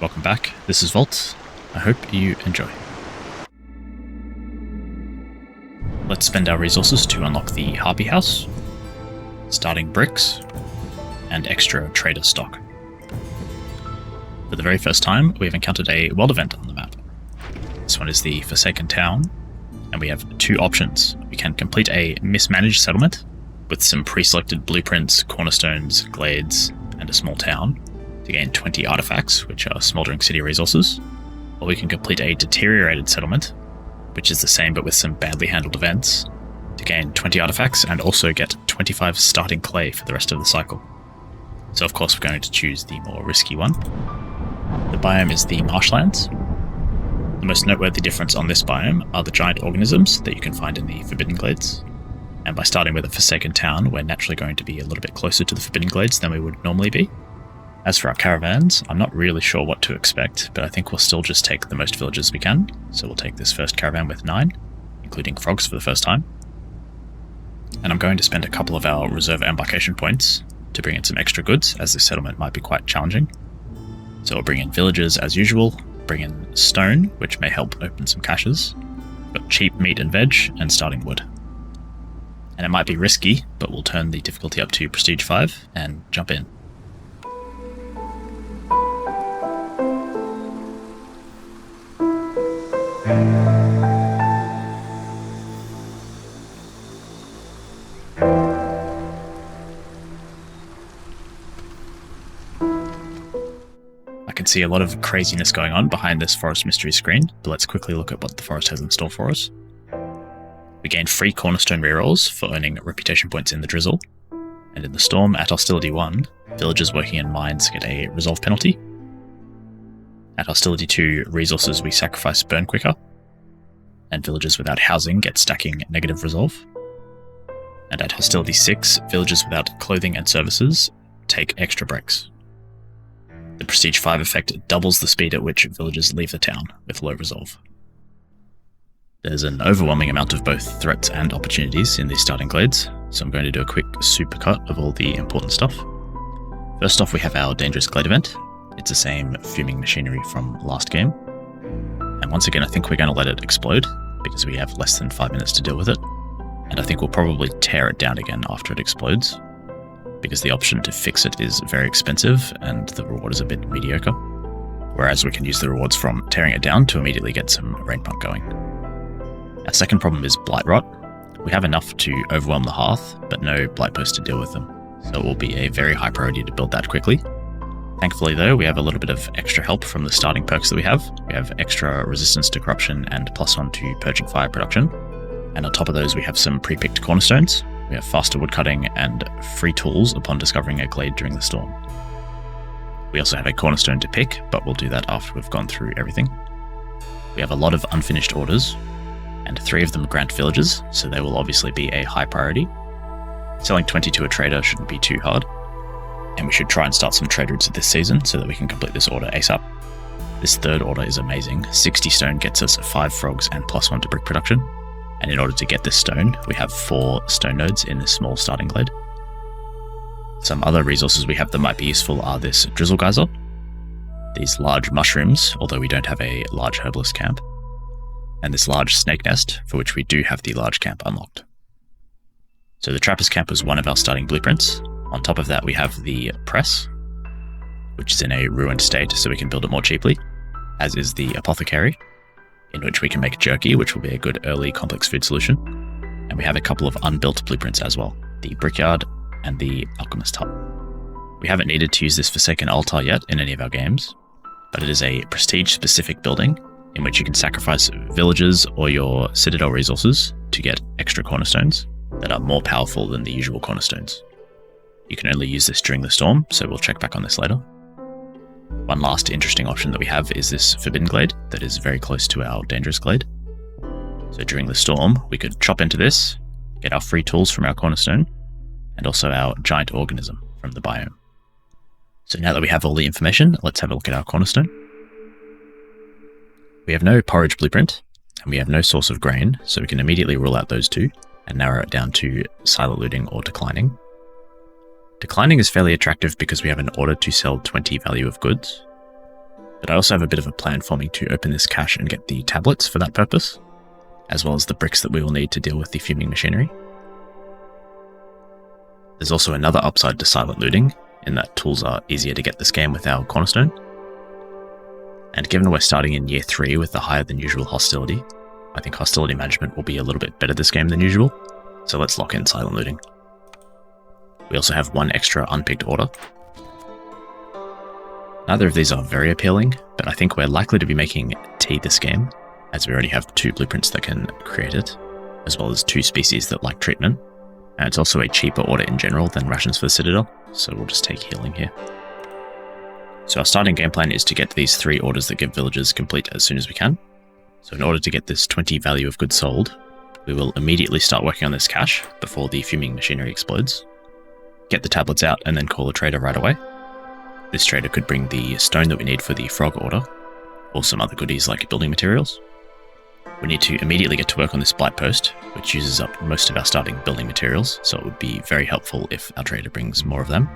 welcome back. This is Vault. I hope you enjoy. Let's spend our resources to unlock the Harpy House, starting bricks, and extra trader stock. For the very first time, we've encountered a world event on the map. This one is the Forsaken Town, and we have two options. We can complete a mismanaged settlement with some pre-selected blueprints, cornerstones, glades, and a small town to gain 20 artifacts, which are Smoldering City resources, or we can complete a deteriorated settlement, which is the same but with some badly handled events, to gain 20 artifacts and also get 25 starting clay for the rest of the cycle. So of course we're going to choose the more risky one. The biome is the Marshlands. The most noteworthy difference on this biome are the giant organisms that you can find in the Forbidden Glades. And by starting with a Forsaken Town, we're naturally going to be a little bit closer to the Forbidden Glades than we would normally be. As for our caravans, I'm not really sure what to expect, but I think we'll still just take the most villages we can. So we'll take this first caravan with 9, including frogs for the first time. And I'm going to spend a couple of our reserve embarkation points to bring in some extra goods, as this settlement might be quite challenging. So we'll bring in villagers as usual, bring in stone, which may help open some caches. We've got cheap meat and veg, and starting wood. And it might be risky, but we'll turn the difficulty up to Prestige 5 and jump in. I can see a lot of craziness going on behind this forest mystery screen, but let's quickly look at what the forest has in store for us. We gain free cornerstone rerolls for earning reputation points in the drizzle, and in the storm at hostility 1, villagers working in mines get a resolve penalty. At hostility 2, resources we sacrifice burn quicker, and villagers without housing get stacking negative resolve. And at hostility 6, villagers without clothing and services take extra breaks. The Prestige 5 effect doubles the speed at which villagers leave the town with low resolve. There's an overwhelming amount of both threats and opportunities in these starting glades, so I'm going to do a quick supercut of all the important stuff. First off, we have our dangerous glade event. It's the same fuming machinery from last game. And once again, I think we're going to let it explode, because we have less than 5 minutes to deal with it. And I think we'll probably tear it down again after it explodes, because the option to fix it is very expensive and the reward is a bit mediocre. Whereas we can use the rewards from tearing it down to immediately get some rain pump going. Our second problem is blight rot. We have enough to overwhelm the hearth, but no blight posts to deal with them. So it will be a very high priority to build that quickly. Thankfully though, we have a little bit of extra help from the starting perks that we have. We have extra resistance to corruption and +1 to purging fire production. And on top of those, we have some pre-picked cornerstones. We have faster woodcutting and free tools upon discovering a glade during the storm. We also have a cornerstone to pick, but we'll do that after we've gone through everything. We have a lot of unfinished orders, and 3 of them grant villages, so they will obviously be a high priority. Selling 20 to a trader shouldn't be too hard, and we should try and start some trade routes this season so that we can complete this order ASAP. This third order is amazing. 60 stone gets us 5 frogs and +1 to brick production. And in order to get this stone, we have 4 stone nodes in this small starting glade. Some other resources we have that might be useful are this drizzle geyser, these large mushrooms, although we don't have a large herbalist camp, and this large snake nest, for which we do have the large camp unlocked. So the trapper's camp was one of our starting blueprints. On top of that, we have the press, which is in a ruined state, so we can build it more cheaply, as is the apothecary, in which we can make jerky, which will be a good early complex food solution. And we have a couple of unbuilt blueprints as well, the brickyard and the alchemist hut. We haven't needed to use this Forsaken altar yet in any of our games, but it is a prestige-specific building in which you can sacrifice villagers or your citadel resources to get extra cornerstones that are more powerful than the usual cornerstones. You can only use this during the storm, so we'll check back on this later. One last interesting option that we have is this Forbidden Glade that is very close to our Dangerous Glade. So during the storm, we could chop into this, get our free tools from our cornerstone, and also our giant organism from the biome. So now that we have all the information, let's have a look at our cornerstone. We have no porridge blueprint, and we have no source of grain, so we can immediately rule out those 2 and narrow it down to silent looting or declining. Declining is fairly attractive because we have an order to sell 20 value of goods, But I also have a bit of a plan forming to open this cache and get the tablets for that purpose, as well as the bricks that we will need to deal with the fuming machinery. There's also another upside to silent looting, in that tools are easier to get this game with our cornerstone. And given we're starting in year 3 with the higher than usual hostility, I think hostility management will be a little bit better this game than usual, so let's lock in silent looting. We also have 1 extra unpicked order. Neither of these are very appealing, but I think we're likely to be making tea this game, as we already have 2 blueprints that can create it, as well as 2 species that like treatment, and it's also a cheaper order in general than rations for the Citadel, so we'll just take healing here. So our starting game plan is to get these 3 orders that give villagers complete as soon as we can. So in order to get this 20 value of goods sold, we will immediately start working on this cache before the fuming machinery explodes, get the tablets out and then call a trader right away. This trader could bring the stone that we need for the frog order, or some other goodies like building materials. We need to immediately get to work on this blight post, which uses up most of our starting building materials, so it would be very helpful if our trader brings more of them.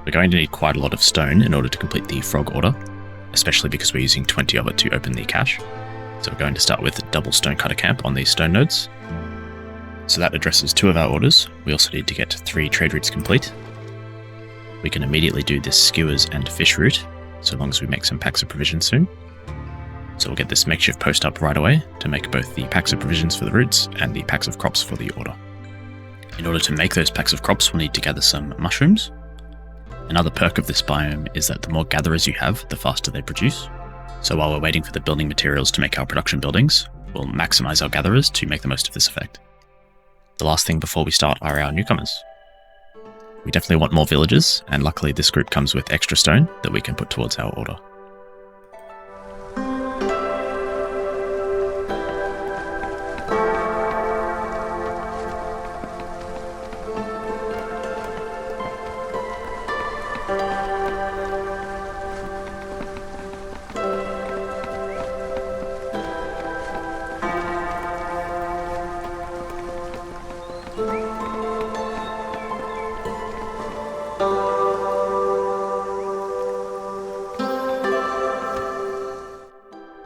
We're going to need quite a lot of stone in order to complete the frog order, especially because we're using 20 of it to open the cache. So we're going to start with double stonecutter camp on these stone nodes. So that addresses 2 of our orders. We also need to get 3 trade routes complete. We can immediately do this skewers and fish route, so long as we make some packs of provisions soon. So we'll get this makeshift post up right away to make both the packs of provisions for the routes and the packs of crops for the order. In order to make those packs of crops, we'll need to gather some mushrooms. Another perk of this biome is that the more gatherers you have, the faster they produce. So while we're waiting for the building materials to make our production buildings, we'll maximize our gatherers to make the most of this effect. The last thing before we start are our newcomers. We definitely want more villagers, and luckily this group comes with extra stone that we can put towards our order.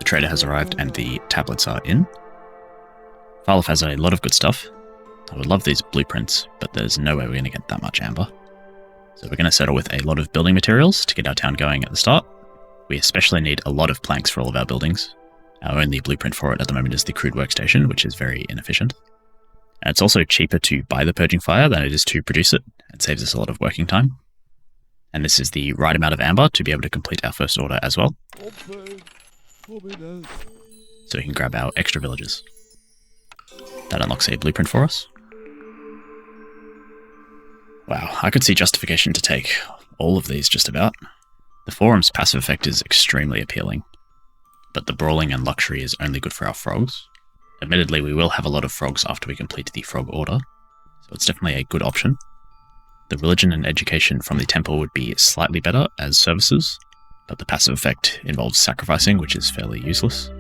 Trader has arrived and the tablets are in. Farloff has a lot of good stuff. I would love these blueprints, but there's no way we're going to get that much amber. So we're going to settle with a lot of building materials to get our town going at the start. We especially need a lot of planks for all of our buildings. Our only blueprint for it at the moment is the crude workstation, which is very inefficient. And it's also cheaper to buy the purging fire than it is to produce it. It saves us a lot of working time. And this is the right amount of amber to be able to complete our first order as well. So we can grab our extra villagers. That unlocks a blueprint for us. Wow, I could see justification to take all of these just about. The forum's passive effect is extremely appealing, but the brawling and luxury is only good for our frogs. Admittedly, we will have a lot of frogs after we complete the frog order, so it's definitely a good option. The religion and education from the temple would be slightly better as services, but the passive effect involves sacrificing, which is fairly useless.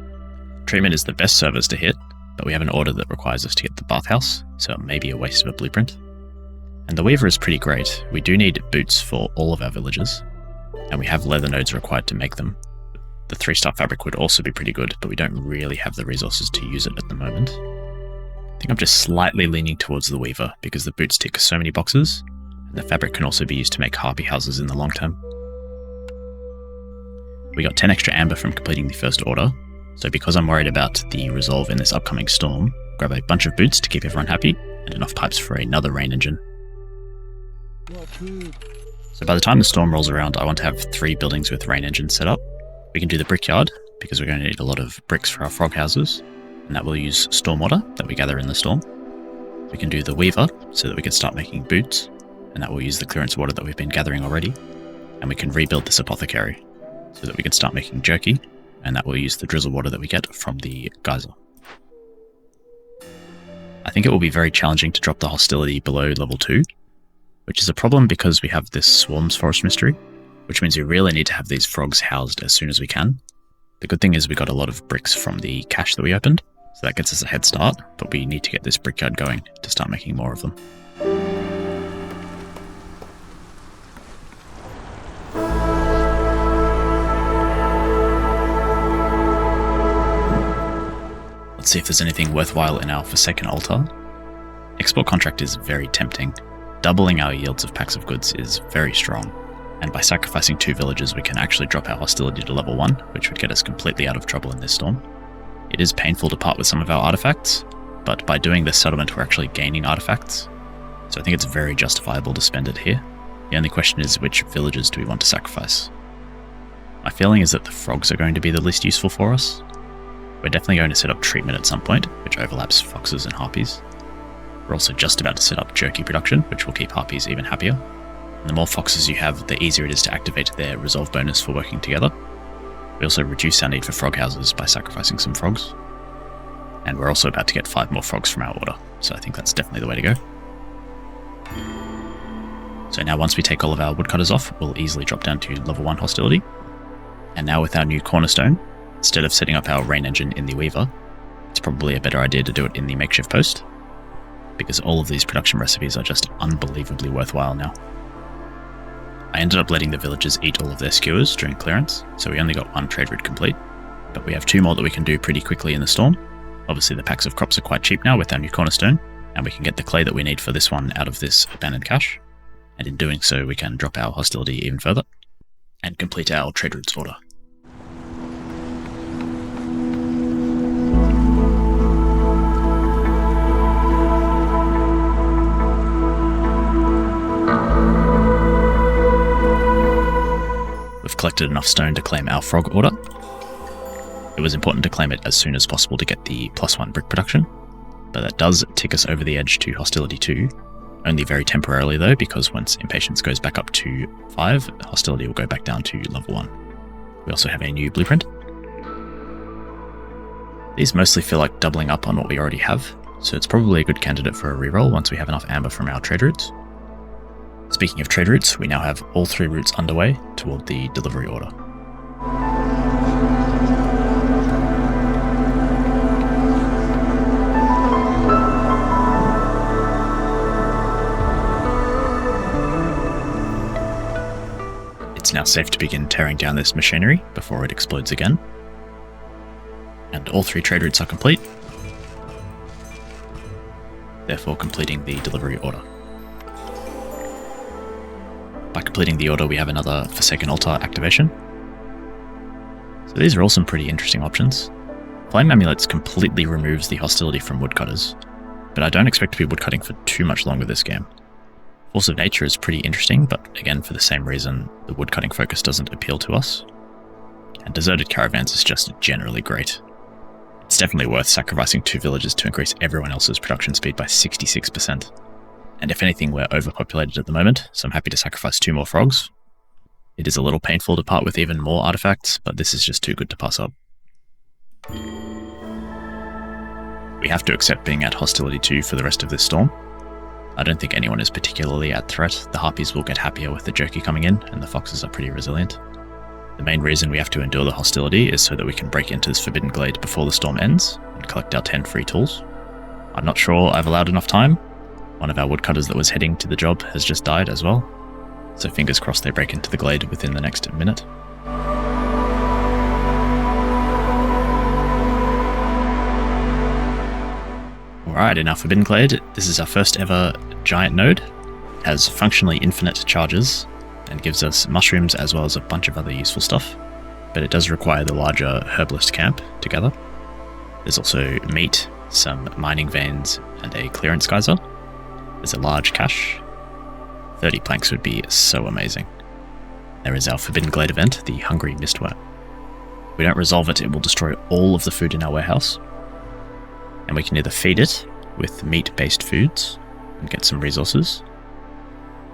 Treatment is the best service to hit, but we have an order that requires us to get the bathhouse, so it may be a waste of a blueprint. And the weaver is pretty great. We do need boots for all of our villages, and we have leather nodes required to make them. The 3-star fabric would also be pretty good, but we don't really have the resources to use it at the moment. I think I'm just slightly leaning towards the weaver, because the boots tick so many boxes, and the fabric can also be used to make harpy houses in the long term. We got 10 extra amber from completing the first order, so because I'm worried about the resolve in this upcoming storm, grab a bunch of boots to keep everyone happy, and enough pipes for another rain engine. So by the time the storm rolls around, I want to have 3 buildings with rain engines set up. We can do the brickyard, because we're going to need a lot of bricks for our frog houses, and that will use stormwater that we gather in the storm. We can do the weaver, so that we can start making boots, and that will use the clearance water that we've been gathering already. And we can rebuild this apothecary, so that we can start making jerky, and that will use the drizzle water that we get from the geyser. I think it will be very challenging to drop the hostility below level 2, which is a problem because we have this swarms forest mystery, which means we really need to have these frogs housed as soon as we can. The good thing is we got a lot of bricks from the cache that we opened, so that gets us a head start, but we need to get this brickyard going to start making more of them. Let's see if there's anything worthwhile in our Forsaken Altar. Export Contract is very tempting. Doubling our yields of packs of goods is very strong, and by sacrificing 2 villages we can actually drop our hostility to level 1, which would get us completely out of trouble in this storm. It is painful to part with some of our artifacts, but by doing this settlement we're actually gaining artifacts, so I think it's very justifiable to spend it here. The only question is, which villages do we want to sacrifice? My feeling is that the frogs are going to be the least useful for us. We're definitely going to set up treatment at some point, which overlaps foxes and harpies. We're also just about to set up jerky production, which will keep harpies even happier. And the more foxes you have, the easier it is to activate their resolve bonus for working together. We also reduce our need for frog houses by sacrificing some frogs. And we're also about to get 5 more frogs from our order, so I think that's definitely the way to go. So now once we take all of our woodcutters off, we'll easily drop down to level 1 hostility. And now with our new cornerstone, instead of setting up our rain engine in the weaver, it's probably a better idea to do it in the makeshift post, because all of these production recipes are just unbelievably worthwhile now. I ended up letting the villagers eat all of their skewers during clearance, so we only got 1 trade route complete, but we have 2 more that we can do pretty quickly in the storm. Obviously the packs of crops are quite cheap now with our new cornerstone, and we can get the clay that we need for this one out of this abandoned cache, and in doing so we can drop our hostility even further, and complete our trade routes order. We've collected enough stone to claim our frog order. It was important to claim it as soon as possible to get the +1 brick production, but that does tick us over the edge to hostility 2, only very temporarily though, because once impatience goes back up to 5, hostility will go back down to level 1. We also have a new blueprint. These mostly feel like doubling up on what we already have, so it's probably a good candidate for a reroll once we have enough amber from our trade routes. Speaking of trade routes, we now have all 3 routes underway toward the delivery order. It's now safe to begin tearing down this machinery before it explodes again. And all 3 trade routes are complete, therefore completing the delivery order. By completing the order, we have another Forsaken Altar activation. So these are all some pretty interesting options. Flame Amulets completely removes the hostility from woodcutters, but I don't expect to be woodcutting for too much longer this game. Force of Nature is pretty interesting, but again for the same reason, the woodcutting focus doesn't appeal to us. And Deserted Caravans is just generally great. It's definitely worth sacrificing 2 villages to increase everyone else's production speed by 66%. And if anything, we're overpopulated at the moment, so I'm happy to sacrifice 2 more frogs. It is a little painful to part with even more artifacts, but this is just too good to pass up. We have to accept being at hostility 2 for the rest of this storm. I don't think anyone is particularly at threat. The harpies will get happier with the jerky coming in, and the foxes are pretty resilient. The main reason we have to endure the hostility is so that we can break into this forbidden glade before the storm ends, and collect our 10 free tools. I'm not sure I've allowed enough time. One of our woodcutters that was heading to the job has just died as well, so fingers crossed they break into the glade within the next minute. Alright, in our Forbidden Glade, this is our first ever giant node. It has functionally infinite charges, and gives us mushrooms as well as a bunch of other useful stuff, but it does require the larger herbalist camp to gather. There's also meat, some mining veins, and a clearance geyser. There's a large cache. 30 planks would be so amazing. There is our Forbidden Glade event, the Hungry Mistworm. If we don't resolve it, it will destroy all of the food in our warehouse. And we can either feed it with meat-based foods and get some resources,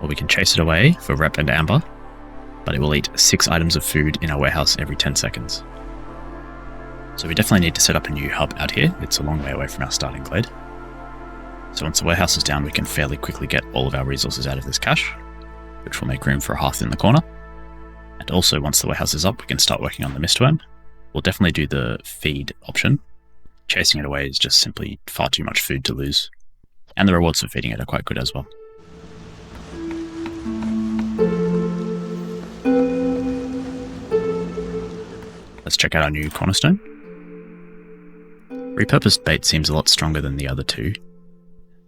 or we can chase it away for rep and amber, but it will eat 6 items of food in our warehouse every 10 seconds. So we definitely need to set up a new hub out here. It's a long way away from our starting glade. So once the warehouse is down, we can fairly quickly get all of our resources out of this cache, which will make room for a hearth in the corner. And also, once the warehouse is up, we can start working on the mistworm. We'll definitely do the feed option. Chasing it away is just simply far too much food to lose. And the rewards for feeding it are quite good as well. Let's check out our new cornerstone. Repurposed bait seems a lot stronger than the other two.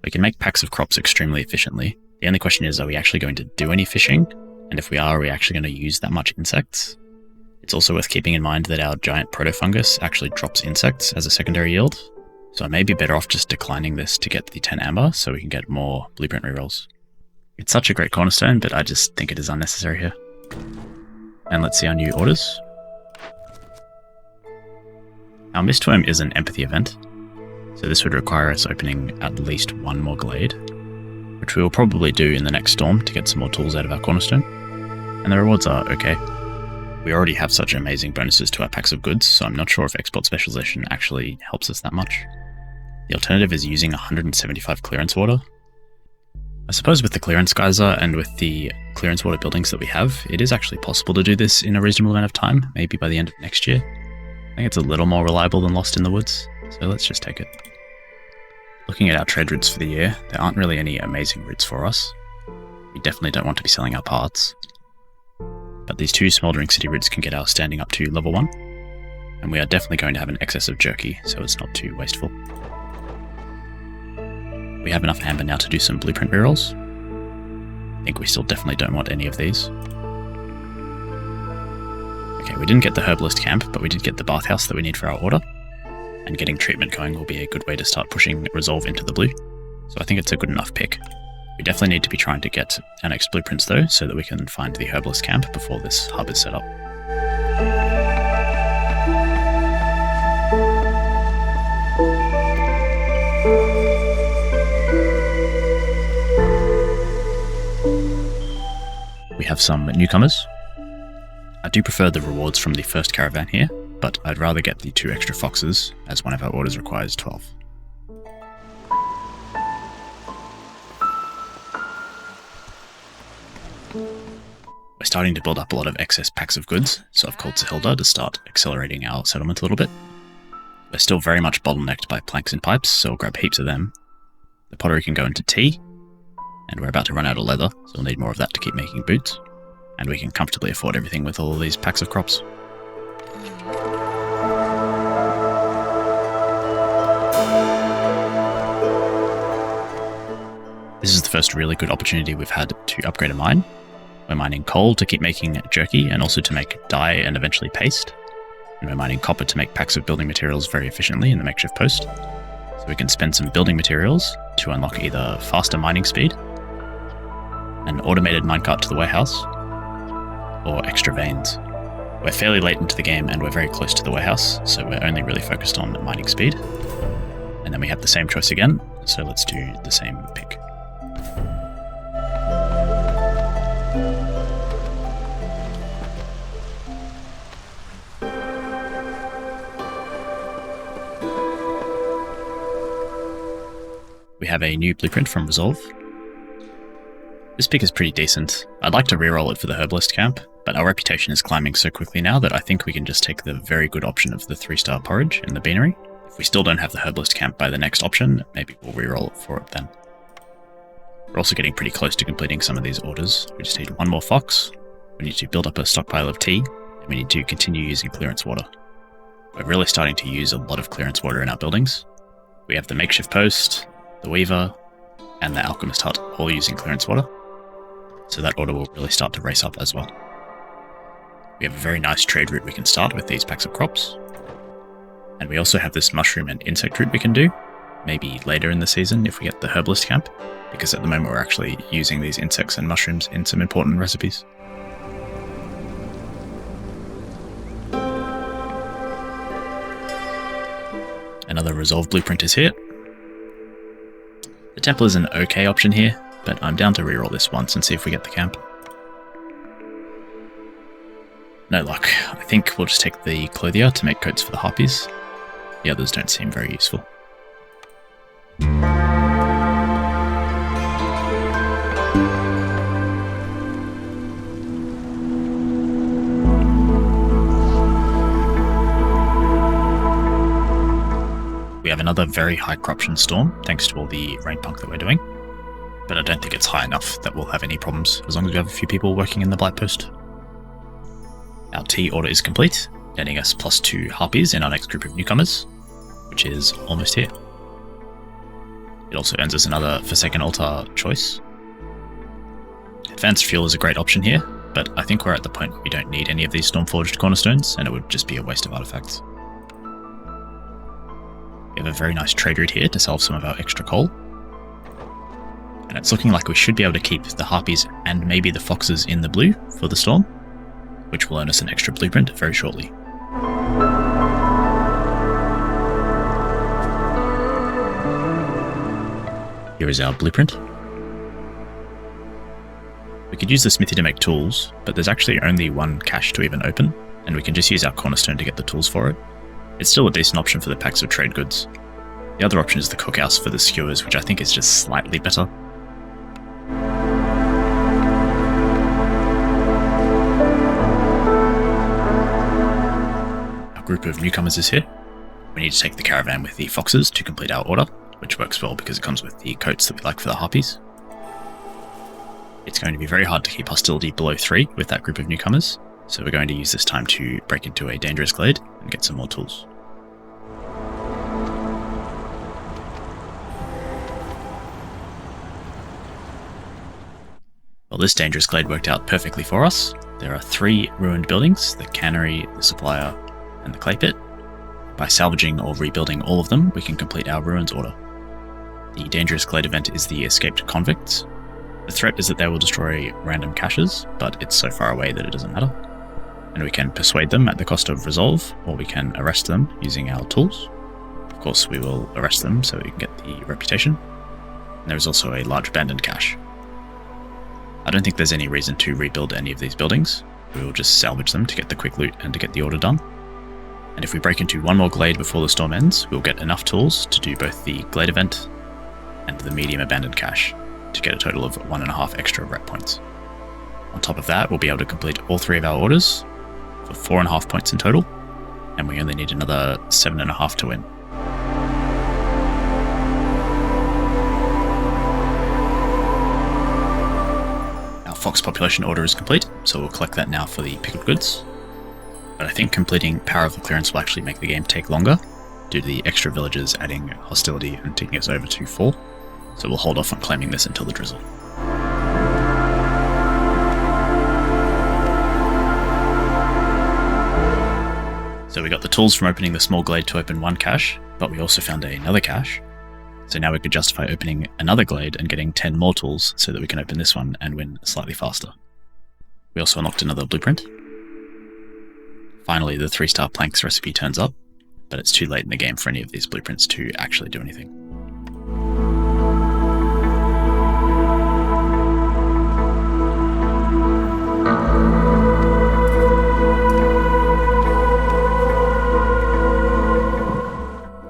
We can make packs of crops extremely efficiently. The only question is, are we actually going to do any fishing? And if we are we actually going to use that much insects? It's also worth keeping in mind that our giant protofungus actually drops insects as a secondary yield, so I may be better off just declining this to get the 10 amber so we can get more blueprint rerolls. It's such a great cornerstone, but I just think it is unnecessary here. And let's see our new orders. Our Mistworm is an empathy event, so this would require us opening at least one more glade, which we will probably do in the next storm to get some more tools out of our cornerstone. And the rewards are okay. We already have such amazing bonuses to our packs of goods, so I'm not sure if export specialization actually helps us that much. The alternative is using 175 clearance water. I suppose with the clearance geyser and with the clearance water buildings that we have, it is actually possible to do this in a reasonable amount of time, maybe by the end of next year. I think it's a little more reliable than Lost in the Woods, so let's just take it. Looking at our trade routes for the year, there aren't really any amazing routes for us. We definitely don't want to be selling our parts. But these two Smoldering City routes can get our standing up to level 1, and we are definitely going to have an excess of jerky, so it's not too wasteful. We have enough amber now to do some blueprint rerolls. I think we still definitely don't want any of these. Okay, we didn't get the herbalist camp, but we did get the bathhouse that we need for our order, and getting treatment going will be a good way to start pushing resolve into the blue, so I think it's a good enough pick. We definitely need to be trying to get our next blueprints though, so that we can find the herbalist camp before this hub is set up. We have some newcomers. I do prefer the rewards from the first caravan here, but I'd rather get the 2 extra foxes, as one of our orders requires 12. We're starting to build up a lot of excess packs of goods, so I've called Sahilda to start accelerating our settlement a little bit. We're still very much bottlenecked by planks and pipes, so we'll grab heaps of them. The pottery can go into tea, and we're about to run out of leather, so we'll need more of that to keep making boots. And we can comfortably afford everything with all of these packs of crops. This is the first really good opportunity we've had to upgrade a mine. We're mining coal to keep making jerky and also to make dye and eventually paste. And we're mining copper to make packs of building materials very efficiently in the makeshift post. So we can spend some building materials to unlock either faster mining speed, an automated minecart to the warehouse, or extra veins. We're fairly late into the game and we're very close to the warehouse, so we're only really focused on mining speed. And then we have the same choice again, so let's do the same pick. We have a new blueprint from Resolve. This pick is pretty decent. I'd like to reroll it for the herbalist camp, but our reputation is climbing so quickly now that I think we can just take the very good option of the 3-star porridge in the beanery. If we still don't have the herbalist camp by the next option, maybe we'll reroll it for it then. We're also getting pretty close to completing some of these orders. We just need one more fox, we need to build up a stockpile of tea, and we need to continue using clearance water. We're really starting to use a lot of clearance water in our buildings. We have the makeshift post, the weaver, and the alchemist hut all using clearance water, so that order will really start to race up as well. We have a very nice trade route we can start with these packs of crops, and we also have this mushroom and insect route we can do, maybe later in the season if we get the herbalist camp, because at the moment we're actually using these insects and mushrooms in some important recipes. Another Resolve blueprint is here. The temple is an okay option here, but I'm down to reroll this once and see if we get the camp. No luck. I think we'll just take the clothier to make coats for the harpies. The others don't seem very useful. We have another very high corruption storm, thanks to all the rain punk that we're doing. But I don't think it's high enough that we'll have any problems, as long as we have a few people working in the Blight Post. Our tea order is complete, netting us +2 harpies in our next group of newcomers. which is almost here. It also earns us another Forsaken Altar choice. Advanced Fuel is a great option here, but I think we're at the point where we don't need any of these Stormforged cornerstones, and it would just be a waste of artifacts. We have a very nice trade route here to sell some of our extra coal. And it's looking like we should be able to keep the harpies and maybe the foxes in the blue for the storm, which will earn us an extra blueprint very shortly. Here is our blueprint. We could use the smithy to make tools, but there's actually only one cache to even open, and we can just use our cornerstone to get the tools for it. It's still a decent option for the packs of trade goods. The other option is the cookhouse for the skewers, which I think is just slightly better. Our group of newcomers is here. We need to take the caravan with the foxes to complete our order, which works well because it comes with the coats that we like for the harpies. It's going to be very hard to keep hostility below 3 with that group of newcomers, so we're going to use this time to break into a dangerous glade and get some more tools. Well, this dangerous glade worked out perfectly for us. There are 3 ruined buildings, the cannery, the supplier, and the clay pit. By salvaging or rebuilding all of them, we can complete our ruins order. The dangerous glade event is the escaped convicts. The threat is that they will destroy random caches, but it's so far away that it doesn't matter. And we can persuade them at the cost of resolve, or we can arrest them using our tools. Of course, we will arrest them so we can get the reputation. And there is also a large abandoned cache. I don't think there's any reason to rebuild any of these buildings. We will just salvage them to get the quick loot and to get the order done. And if we break into one more glade before the storm ends, we'll get enough tools to do both the glade event and the medium abandoned cache, to get a total of 1.5 extra rep points. On top of that, we'll be able to complete all 3 of our orders for 4.5 points in total, and we only need another 7.5 to win. Our fox population order is complete, so we'll collect that now for the pickled goods. But I think completing Power of the Clearance will actually make the game take longer, due to the extra villagers adding hostility and taking us over to 4. So we'll hold off on claiming this until the drizzle. So we got the tools from opening the small glade to open one cache, but we also found another cache. So now we could justify opening another glade and getting 10 more tools so that we can open this one and win slightly faster. We also unlocked another blueprint. Finally, the 3-star planks recipe turns up, but it's too late in the game for any of these blueprints to actually do anything.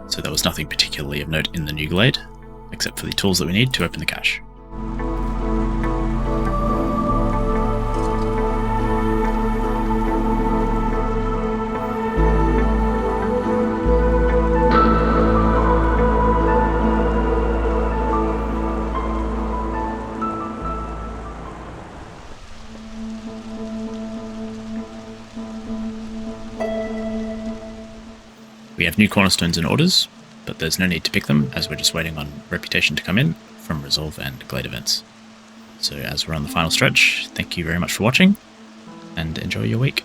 So there was nothing particularly of note in the new glade, except for the tools that we need to open the cache. We have new cornerstones in orders, but there's no need to pick them as we're just waiting on reputation to come in from resolve and glade events. So as we're on the final stretch, thank you very much for watching, and enjoy your week.